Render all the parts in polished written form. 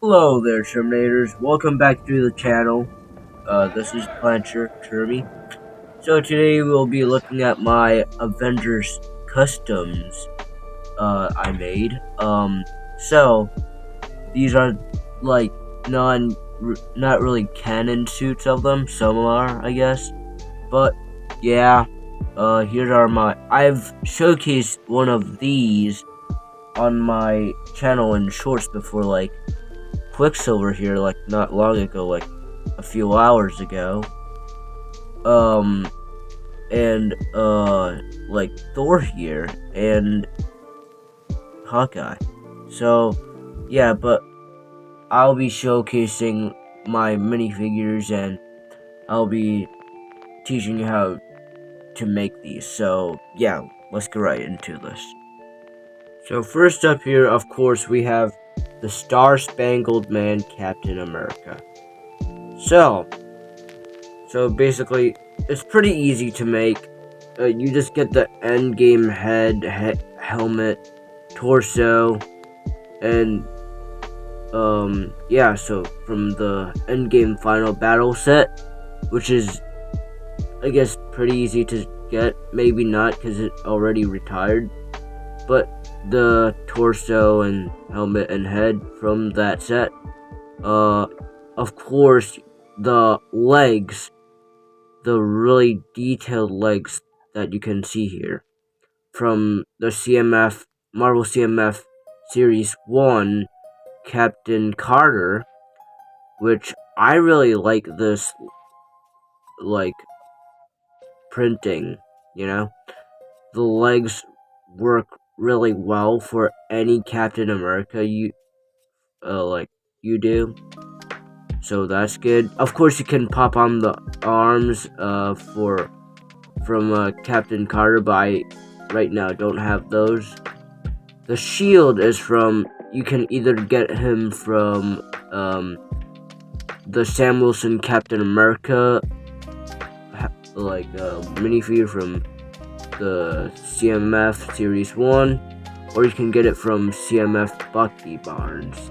Hello there, Terminators. Welcome back to the channel. This is Plancher Kirby. So today we'll be looking at my Avengers customs I made. So these are like not really canon suits of them. Some are, I guess. But yeah, here are I've showcased one of these on my channel in shorts before, like Quicksilver here, like not long ago, like a few hours ago. And like Thor here and Hawkeye. So yeah, but I'll be showcasing my minifigures and I'll be teaching you how to make these. So yeah, let's get right into this. So first up here, of course, we have the Star-Spangled Man, Captain America. So basically, it's pretty easy to make. You just get the endgame head, helmet, torso, and yeah. So from the endgame final battle set, which is, I guess, pretty easy to get. Maybe not because it already retired, but the torso and helmet and head from that set. Of course, the legs, the really detailed legs that you can see here from the Marvel CMF Series 1 Captain Carter, which I really like this, like, printing, the legs work really well for any Captain America you do, so that's good. Of course, you can pop on the arms from Captain Carter, but I right now don't have those. The shield is from, you can either get him from the Sam Wilson Captain America minifigure from the CMF Series 1, or you can get it from CMF Bucky Barnes.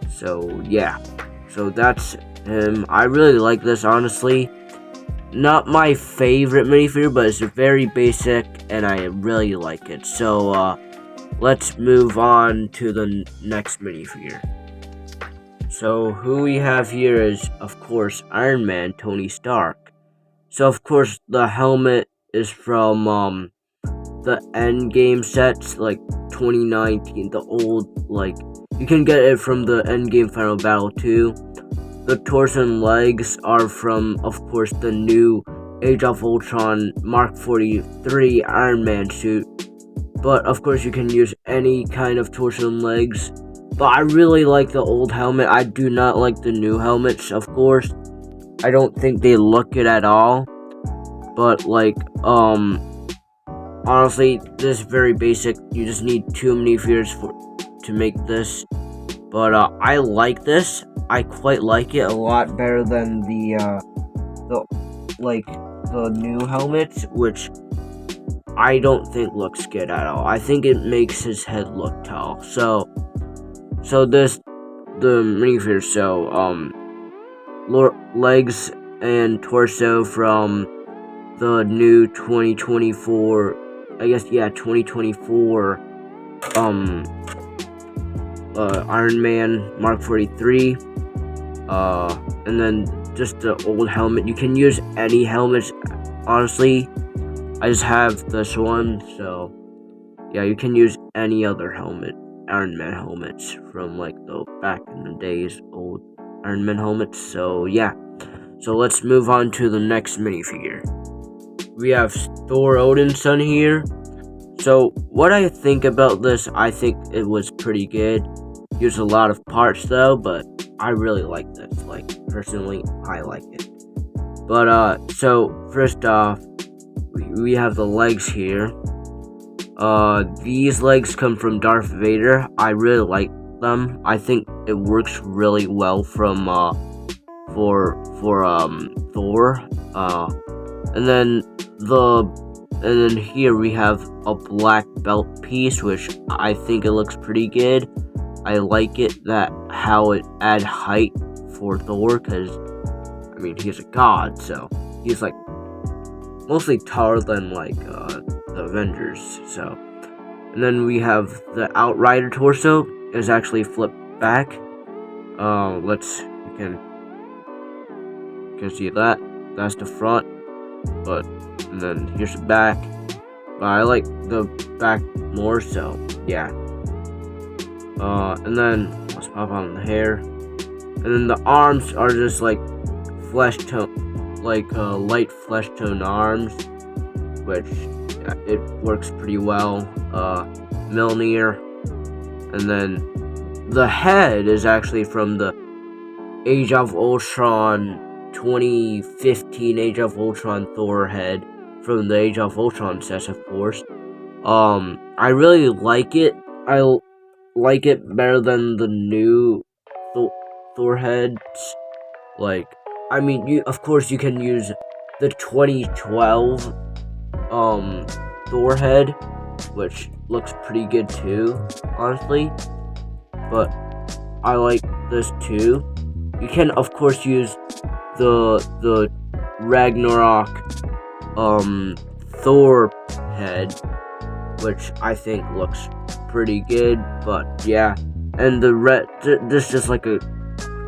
So yeah, so that's him. I really like this, honestly. Not my favorite minifigure, but it's very basic and I really like it. So let's move on to the next minifigure. So who we have here is, of course, Iron Man, Tony Stark. So of course the helmet is from the Endgame sets, like 2019, the old, like, you can get it from the Endgame Final Battle too. The torso and legs are from, of course, the new Age of Ultron Mark 43 Iron Man suit. But of course you can use any kind of torso and legs. But I really like the old helmet. I do not like the new helmets, of course. I don't think they look good at all. But like, honestly, this is very basic. You just need 2 minifigures to make this. But I like this. I quite like it a lot better than the new helmets, which I don't think looks good at all. I think it makes his head look tall. So the minifigure. So legs and torso from the new 2024, I guess, yeah, 2024 Iron Man Mark 43, and then just the old helmet. You can use any helmets, honestly. I just have this one, so yeah, you can use any other helmet, Iron Man helmets from like the back in the days, old Iron Man helmets. So yeah, so let's move on to the next minifigure. We have Thor Odinson here. So what I think about this, I think it was pretty good. Used a lot of parts though, but I really like this. Like, personally, I like it. But so first off, we have the legs here. These legs come from Darth Vader. I really like them. I think it works really well from for Thor. And then here we have a black belt piece, which I think it looks pretty good. I like it that how it add height for Thor, because I mean he's a god, so he's like mostly taller than like the Avengers. So, and then we have the Outrider torso is actually flipped back. You can see that. That's the front, but and then here's the back. But I like the back more, so yeah. And then let's pop on the hair, and then the arms are just like flesh tone, like light flesh tone arms, which it works pretty well. Mjolnir, and then the head is actually from the Age of Ultron 2015 Age of Ultron Thor head from the Age of Ultron set, of course. I really like it. I like it better than the new Thor heads. Like, I mean, of course you can use the 2012 Thor head, which looks pretty good too, honestly. But I like this too. You can of course use the Ragnarok Thor head, which I think looks pretty good. But yeah, and this is just like a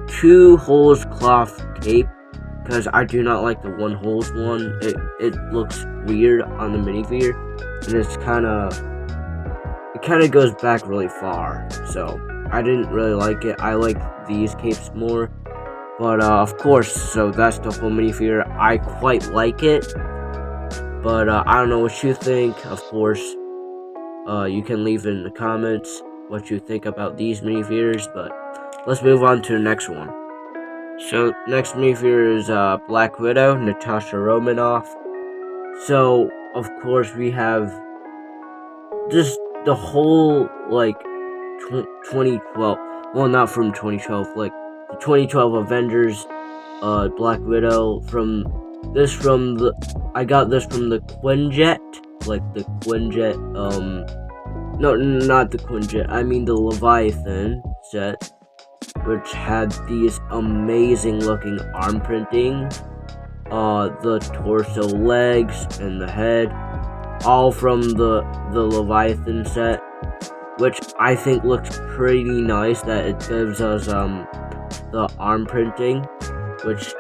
2 holes cloth cape, because I do not like the 1 holes one. It looks weird on the minifigure, and it kind of goes back really far, so I didn't really like it. I like these capes more, but of course, so that's the whole minifigure. I quite like it, but I don't know what you think. Of course, you can leave in the comments what you think about these minifigures, but let's move on to the next one. So, next minifigure is Black Widow, Natasha Romanoff. So, of course, we have just the whole, like, 2012, well, not from 2012, like, the 2012 Avengers, Black Widow, I got this from the Quinjet, like, the Quinjet, no, not the Quinjet, I mean the Leviathan set, which had these amazing looking arm printing, the torso, legs, and the head, all from the Leviathan set, which I think looks pretty nice, that it gives us the arm printing, which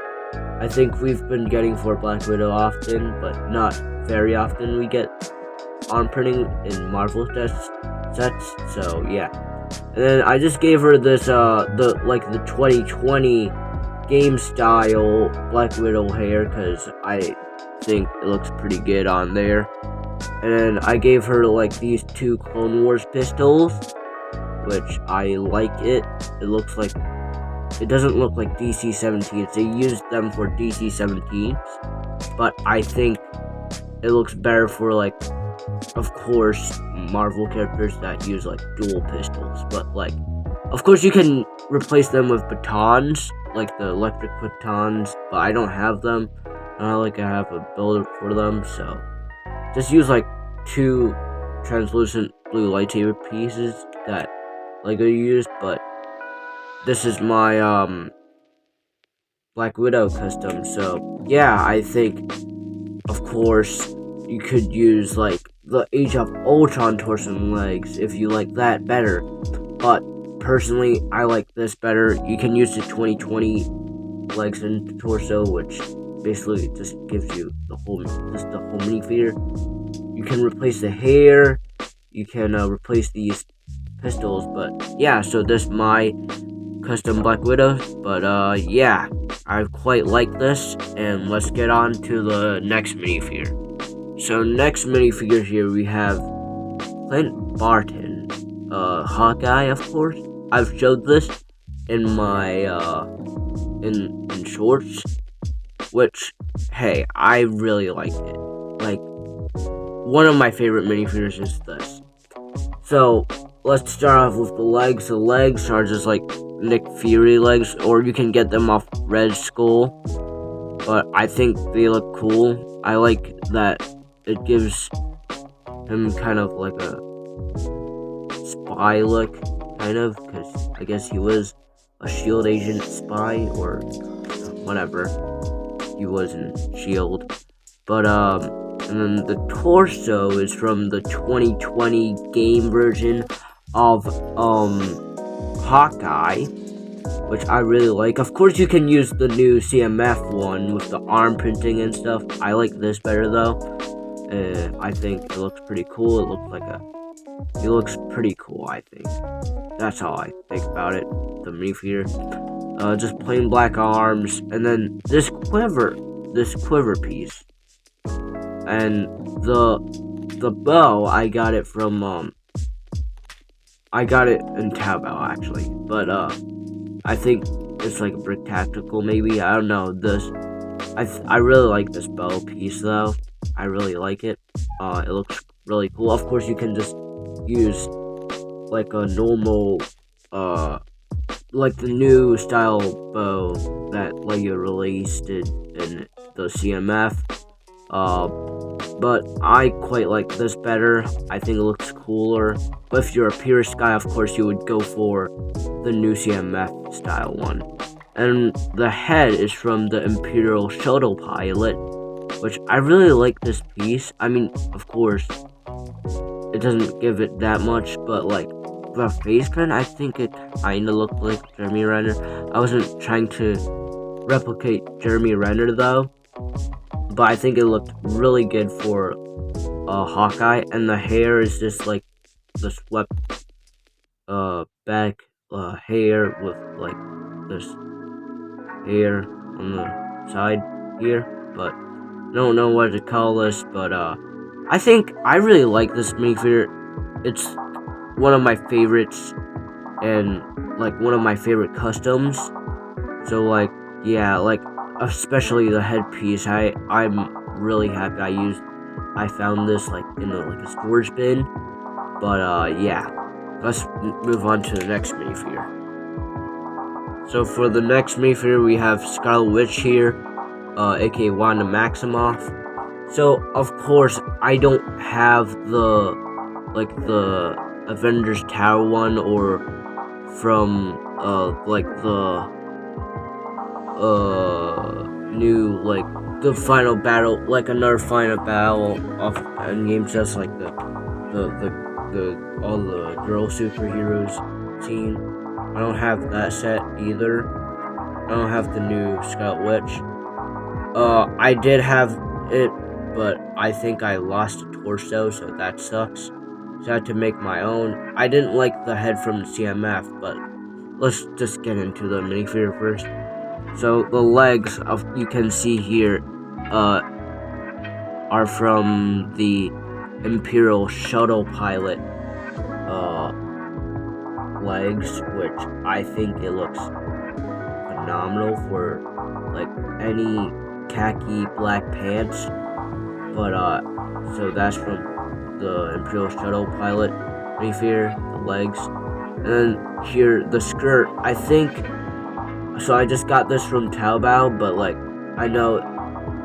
I think we've been getting for Black Widow often, but not very often we get arm printing in Marvel sets, so yeah. And then I just gave her this the 2020 game style Black Widow hair, because I think it looks pretty good on there. And then I gave her like these 2 Clone Wars pistols, which I like it. It doesn't look like DC-17s. They used them for DC-17s, but I think it looks better for, like, of course, Marvel characters that use like dual pistols. But like, of course, you can replace them with batons, like the electric batons, but I don't have them. Not like I have a build for them, so just use like 2 translucent blue lightsaber pieces that Lego used. But this is my Black Widow custom, so yeah, I think of course you could use like the Age of Ultron torso and legs if you like that better, but personally I like this better. You can use the 2020 legs and torso, which basically just gives you the whole minifigure. You can replace the hair, you can replace these pistols, but yeah, so this is my custom Black Widow. But yeah, I quite like this, and let's get on to the next minifigure. So next minifigure here we have Clint Barton, Hawkeye, of course. I've showed this in my in shorts, which, hey, I really like it. Like, one of my favorite minifigures is this. So let's start off with the legs. The legs are just like Nick Fury legs, or you can get them off Red Skull, but I think they look cool. I like that it gives him kind of like a spy look, kind of, because I guess he was a SHIELD agent spy, or whatever. He was in SHIELD. But, and then the torso is from the 2020 game version of, Hawkeye, which I really like. Of course, you can use the new CMF one with the arm printing and stuff. I like this better, though. I think it looks pretty cool. It looks pretty cool, I think. That's all I think about it. The minifigure. Just plain black arms, and then this quiver piece. And the bow, I got it from, I got it in Taobao, actually. But, I think it's like a brick tactical, maybe. I don't know. I really like this bow piece, though. I really like it. It looks really cool. Of course, you can just use like a normal, like the new style bow that Lego released in the CMF. But I quite like this better. I think it looks cooler. But if you're a purist guy, of course, you would go for the new CMF style one. And the head is from the Imperial Shuttle Pilot, which I really like this piece. I mean, of course, it doesn't give it that much, but like the face print, I think it kinda looked like Jeremy Renner. I wasn't trying to replicate Jeremy Renner though, but I think it looked really good for Hawkeye. And the hair is just like the swept back hair with like this hair on the side here, but I don't know what to call this. But I think I really like this minifigure. It's one of my favorites, and like one of my favorite customs. So like, yeah, like especially the headpiece. I'm really happy I found this like in a storage bin. But yeah, let's move on to the next minifigure. So for the next minifigure, we have Scarlet Witch here, aka Wanda Maximoff. So of course I don't have the Avengers Tower one, or from like the new, like the final battle, like another final battle of Endgame, just like the all the girl superheroes scene. I don't have that set either. I don't have the new Scarlet Witch. I did have it, but I think I lost a torso, so that sucks. So I had to make my own. I didn't like the head from the CMF, but let's just get into the minifigure first. So the legs you can see here are from the Imperial Shuttle Pilot legs, which I think it looks phenomenal for like any khaki black pants. But so that's from the Imperial Shuttle Pilot minifigure, the legs. And then here the skirt, I think, so I just got this from Taobao, but like I know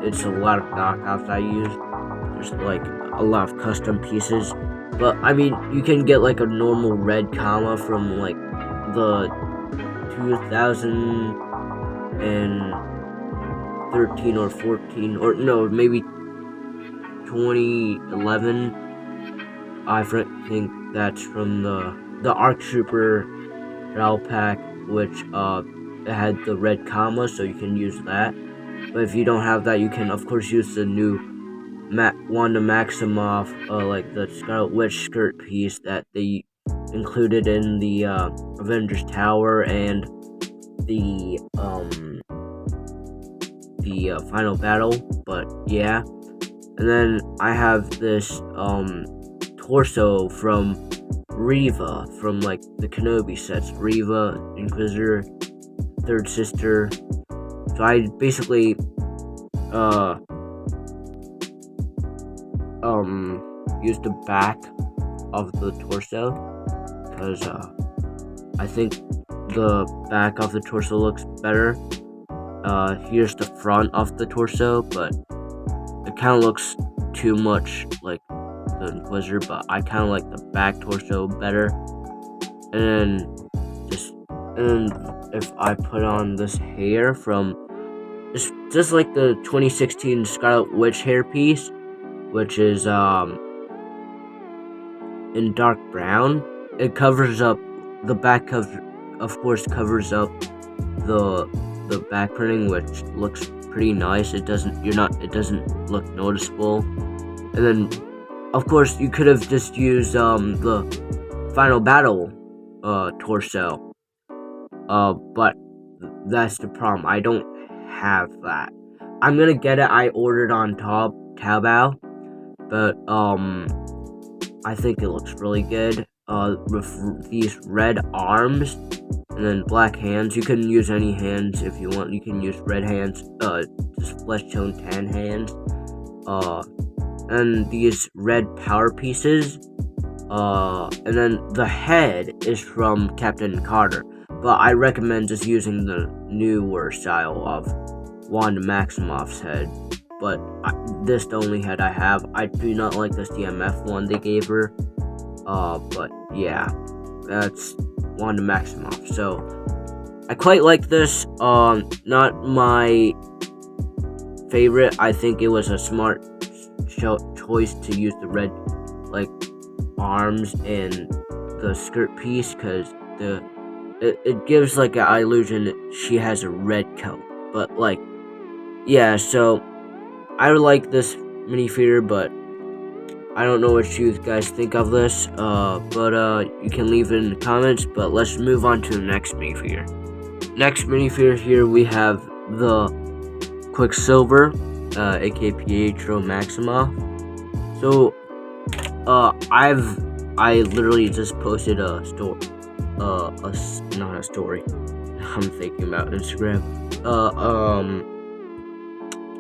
it's a lot of knockoffs I use. There's like a lot of custom pieces. But I mean, you can get like a normal red comma from like the 2013 or 14, or no, maybe 2011. I think that's from the ARC Trooper Battle Pack, which it had the red comma, so you can use that. But if you don't have that, you can of course use the new Wanda Maximoff, like the Scarlet Witch skirt piece that they included in the Avengers Tower and the final battle. But yeah, and then I have this torso from Reva from like the Kenobi sets. Reva, Inquisitor, Third Sister. So I basically used the back of the torso, because I think the back of the torso looks better. Here's the front of the torso, but it kind of looks too much like the Inquisitor, but I kind of like the back torso better. and then if I put on this hair from just like the 2016 Scarlet Witch hairpiece, which is in dark brown, it covers up the back cover, of course, covers up the back printing, which looks pretty nice. It doesn't look noticeable. And then, of course, you could have just used the Final Battle torso. But that's the problem. I don't have that. I'm gonna get it. I ordered on Taobao, but I think it looks really good. With these red arms and then black hands. You can use any hands if you want. You can use red hands, just flesh tone tan hands. And these red power pieces. And then the head is from Captain Carter. But I recommend just using the newer style of Wanda Maximoff's head. But this is the only head I have. I do not like the CMF one they gave her. But yeah, that's Wanda Maximoff. So I quite like this. Not my favorite. I think it was a smart choice to use the red arms and the skirt piece, because it gives an illusion that she has a red coat. But yeah, so I like this minifigure, but I don't know what you guys think of this. But you can leave it in the comments. But let's move on to the next minifigure. Next minifigure here we have the Quicksilver, aka Pietro Maximoff. So I literally just posted a story. Not a story. I'm thinking about Instagram.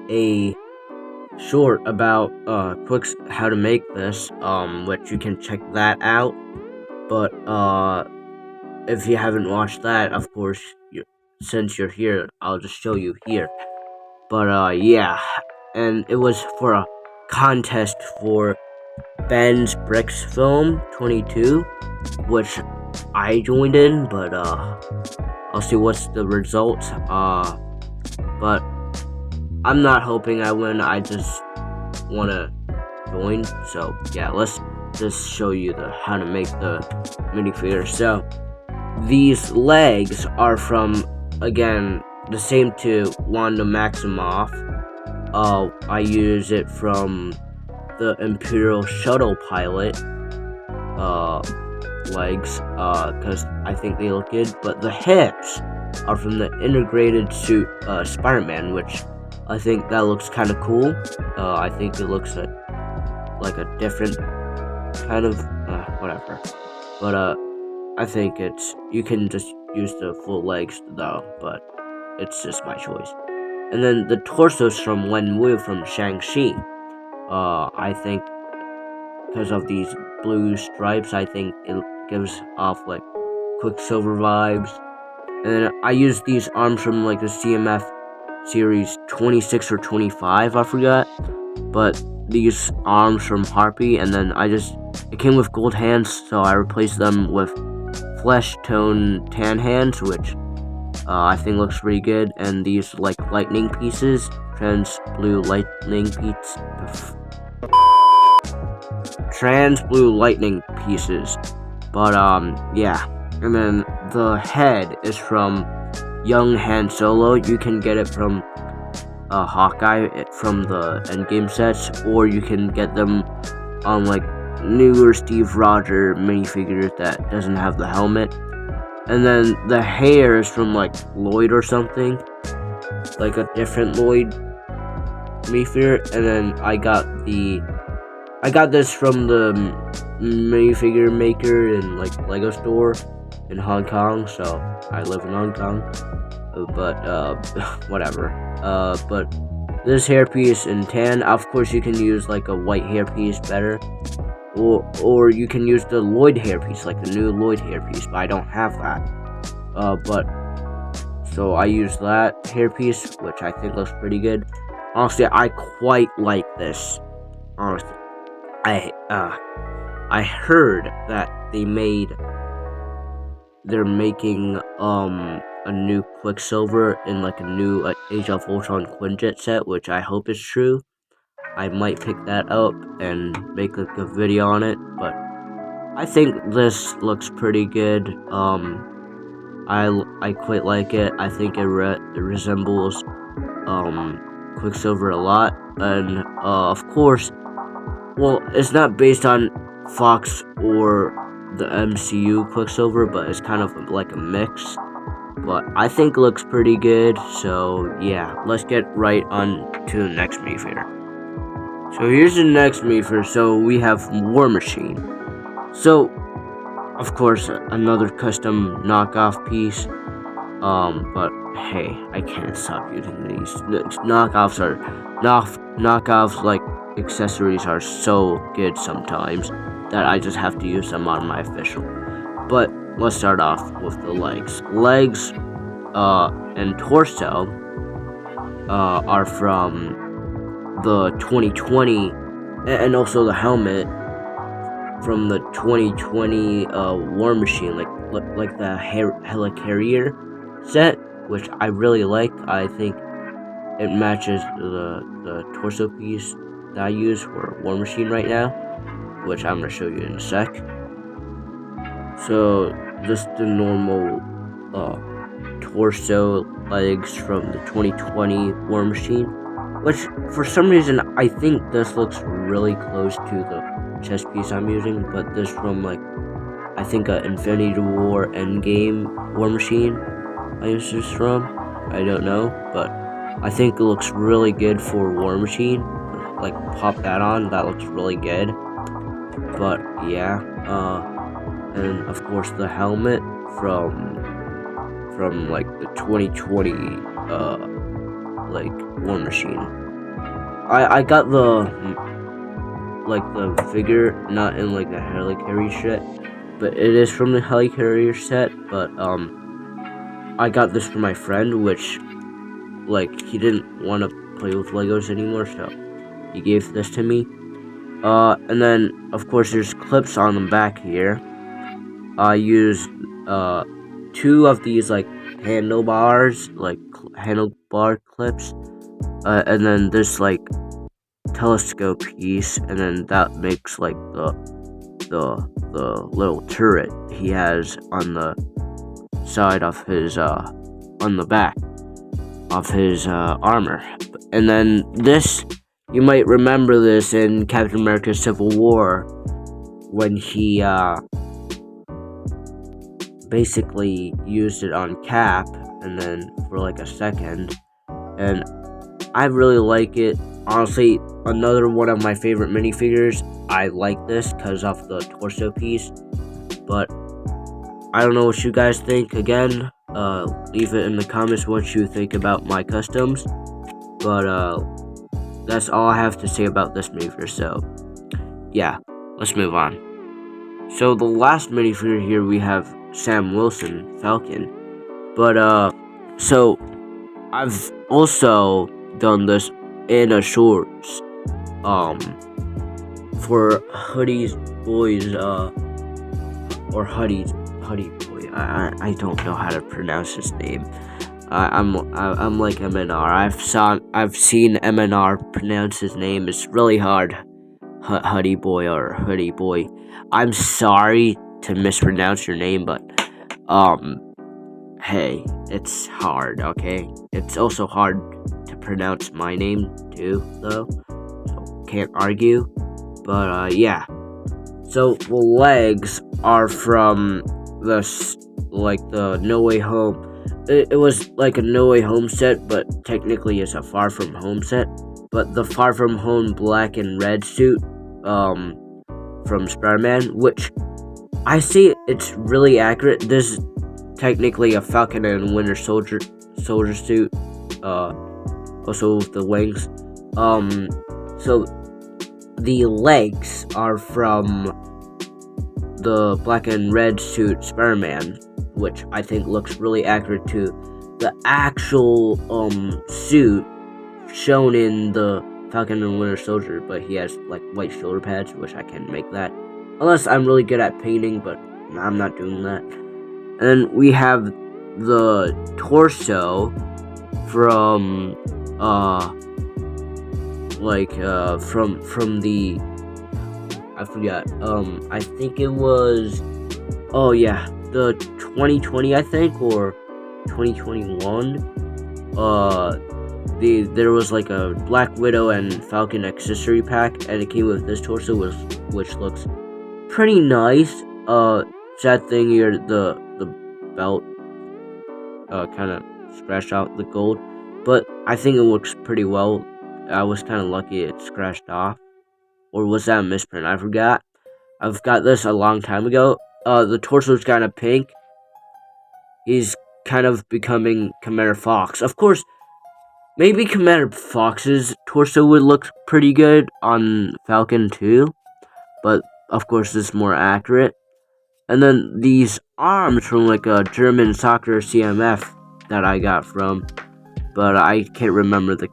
A short about how to make this, which you can check that out. But if you haven't watched that, of course, since you're here, I'll just show you here. But yeah, and it was for a contest for Ben's Bricks Film 22, which I joined in, but I'll see what's the results. But I'm not hoping I win. I just wanna join. So yeah, let's just show you how to make the minifigure. So these legs are from, again, the same to Wanda Maximoff. I use it from the Imperial Shuttle pilot legs, because I think they look good. But the hips are from the integrated suit Spider-Man, which I think that looks kind of cool. I think it looks like a different kind of whatever. But I think you can just use the full legs though, but it's just my choice. And then the torso's from Wen Wu from Shang-Chi. I think because of these blue stripes, I think it gives off Quicksilver vibes. And then I used these arms from the CMF series 26 or 25, I forgot. But these arms from Harpy, and then it came with gold hands, so I replaced them with flesh tone tan hands, which I think looks pretty good. And these lightning pieces, trans blue lightning pieces. But yeah, and then the head is from young Han Solo. You can get it from Hawkeye from the Endgame sets, or you can get them on newer Steve Rogers minifigures that doesn't have the helmet. And then the hair is from Lloyd or something, a different Lloyd minifigure. And then I got this from the minifigure maker in Lego store in Hong Kong. So I live in Hong Kong, but whatever. But this hairpiece in tan, of course you can use a white hairpiece better, or you can use the Lloyd hairpiece, the new Lloyd hairpiece, but I don't have that. But so I use that hairpiece, which I think looks pretty good. Honestly, I quite like this. Honestly, I heard that they made they're making a new Quicksilver in like a new Age of Ultron Quinjet set, which I hope is true. I might pick that up and make like a video on it, but I think this looks pretty good. I quite like it. I think it resembles Quicksilver a lot, and of course, well, it's not based on Fox or the MCU Quicksilver, but it's kind of like a mix. But I think it looks pretty good. So yeah, let's get right on to the next minifigure. So here's the next minifigure. So we have War Machine. So of course another custom knockoff piece. But hey, I can't stop using these. Knockoffs are knockoffs like accessories are so good sometimes that I just have to use them on my official. But let's start off with the legs. Legs and torso are from the 2020, and also the helmet from the 2020 War Machine, like the helicarrier set, which I really like. I think it matches the torso piece that I use for War Machine right now, which I'm gonna show you in a sec. So just the normal torso legs from the 2020 War Machine, which for some reason I think this looks really close to the chest piece I'm using, but this from like I think a Infinity War Endgame War Machine I used this from. I don't know, but I think it looks really good for War Machine. Like pop that on, that looks really good. But yeah, and of course the helmet from like the 2020 like War Machine. I got the figure not in like the helicarrier set, but it is from the helicarrier set. But I got this for my friend, which like he didn't want to play with Legos anymore, so he gave this to me. And then of course there's clips on the back here. I used 2 of these like handlebar clips, and then this like telescope piece, and then that makes like the little turret he has on the side of his on the back of his armor. And then this, you might remember this in Captain America Civil War when he basically used it on Cap, and then for like a second, and I really like it. Honestly, another one of my favorite minifigures. I like this because of the torso piece, but I don't know what you guys think. Again, leave it in the comments what you think about my customs, but that's all I have to say about this minifigure. So yeah, let's move on. So the last minifigure here, we have Sam Wilson, Falcon. But so I've also done this in a shorts for Hoodie's Boys or Huddy Boy. I don't know how to pronounce his name. I'm like MNR. I've seen MNR pronounce his name. It's really hard. Huddy Boy or Hoodie Boy. I'm sorry to mispronounce your name, but hey, it's hard, okay? It's also hard to pronounce my name too, though, so can't argue. But yeah, so the legs are from the No Way Home. It was like a No Way Home set, but technically it's a Far From Home set. But the Far From Home black and red suit from Spider-Man, which I see it's really accurate. This is technically a Falcon and Winter Soldier suit, also with the wings. So the legs are from the black and red suit Spider-Man, which I think looks really accurate to the actual suit shown in the Falcon and Winter Soldier, but he has like white shoulder pads, which I can make that. Unless I'm really good at painting, but I'm not doing that. And we have the torso from from the, I forgot, I think it was, oh yeah, the 2020, I think, or 2021. There was like a Black Widow and Falcon accessory pack, and it came with this torso, which looks pretty nice. Sad thing here, the belt kind of scratched out the gold, but I think it looks pretty well. I was kind of lucky it scratched off, or was that a misprint? I forgot. I've got this a long time ago. The torso's kind of pink. He's kind of becoming Commander Fox. Of course, maybe Commander Fox's torso would look pretty good on Falcon too, but of course this is more accurate. And then these arms from like a German soccer CMF that I got from, but I can't remember the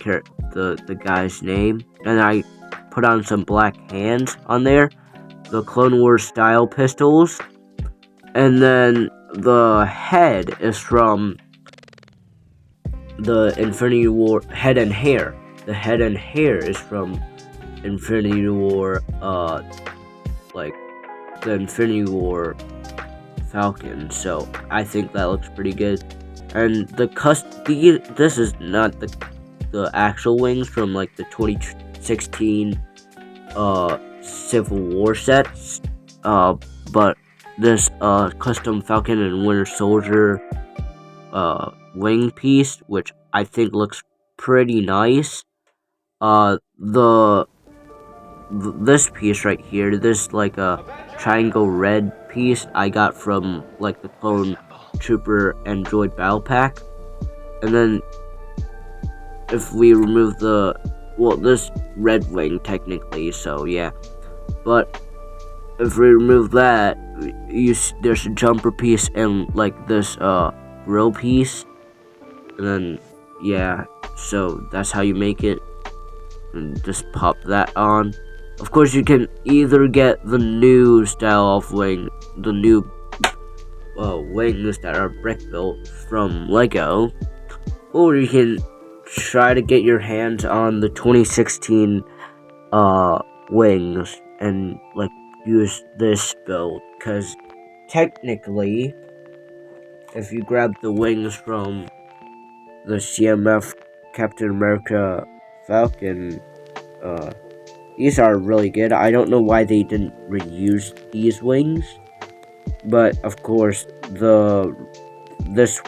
guy's name. And I put on some black hands on there, the Clone Wars style pistols, and then the head is from the Infinity War head and hair. The head and hair is from Infinity War, like the Infinity War Falcon. So I think that looks pretty good. And this is not the actual wings from like the 2016 Civil War sets, but this custom Falcon and Winter Soldier wing piece, which I think looks pretty nice. This piece right here, this like a triangle red piece, I got from like the Clone Trooper Android Battle Pack. And then if we remove this red wing technically, so yeah, but if we remove that, there's a jumper piece and like this grill piece, and then yeah, so that's how you make it. And just pop that on. Of course, you can either get the new style of wing, the new wings that are brick built from Lego, or you can try to get your hands on the 2016 wings and like use this build, because technically if you grab the wings from the CMF Captain America Falcon, these are really good. I don't know why they didn't reuse these wings, but of course this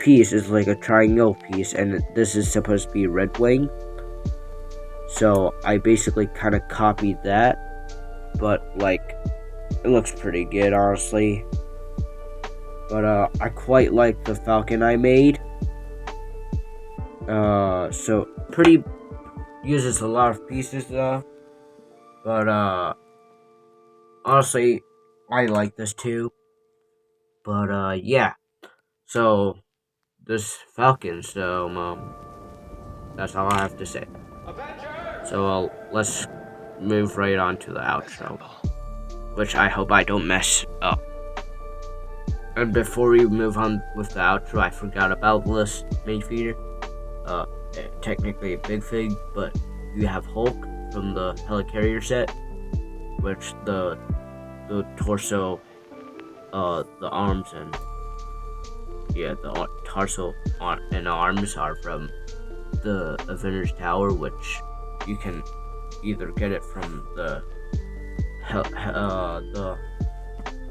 piece is like a triangle piece, and this is supposed to be a red wing, so I basically kind of copied that, but like it looks pretty good, honestly. But I quite like the Falcon I made. So pretty uses a lot of pieces though, but honestly I like this too. But yeah, so this Falcon, so that's all I have to say. So let's move right on to the outro, which I hope I don't mess up. And before we move on with the outro, I forgot about this minifigure. Technically a big fig, but you have Hulk from the Helicarrier set, which the torso, the arms and the torso and arms are from the Avengers Tower, which you can either get it from the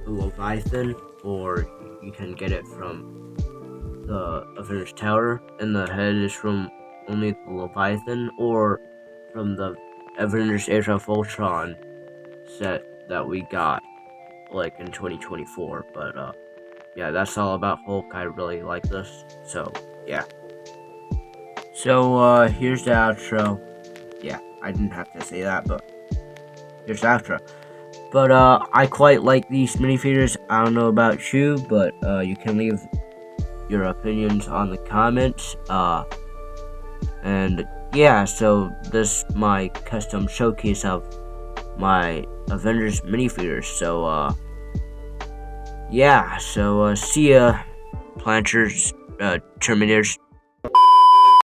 Leviathan, or you can get it from the Avengers Tower, and the head is from only the Leviathan, or from the Avengers Age of Ultron set that we got like in 2024. But yeah, that's all about Hulk. I really like this, so yeah. So here's the outro. Yeah, I didn't have to say that, but here's the outro. But I quite like these minifigures. I don't know about you, but you can leave your opinions on the comments. And yeah, so this is my custom showcase of my Avengers minifigures. So yeah, so see ya, Planters, Terminators.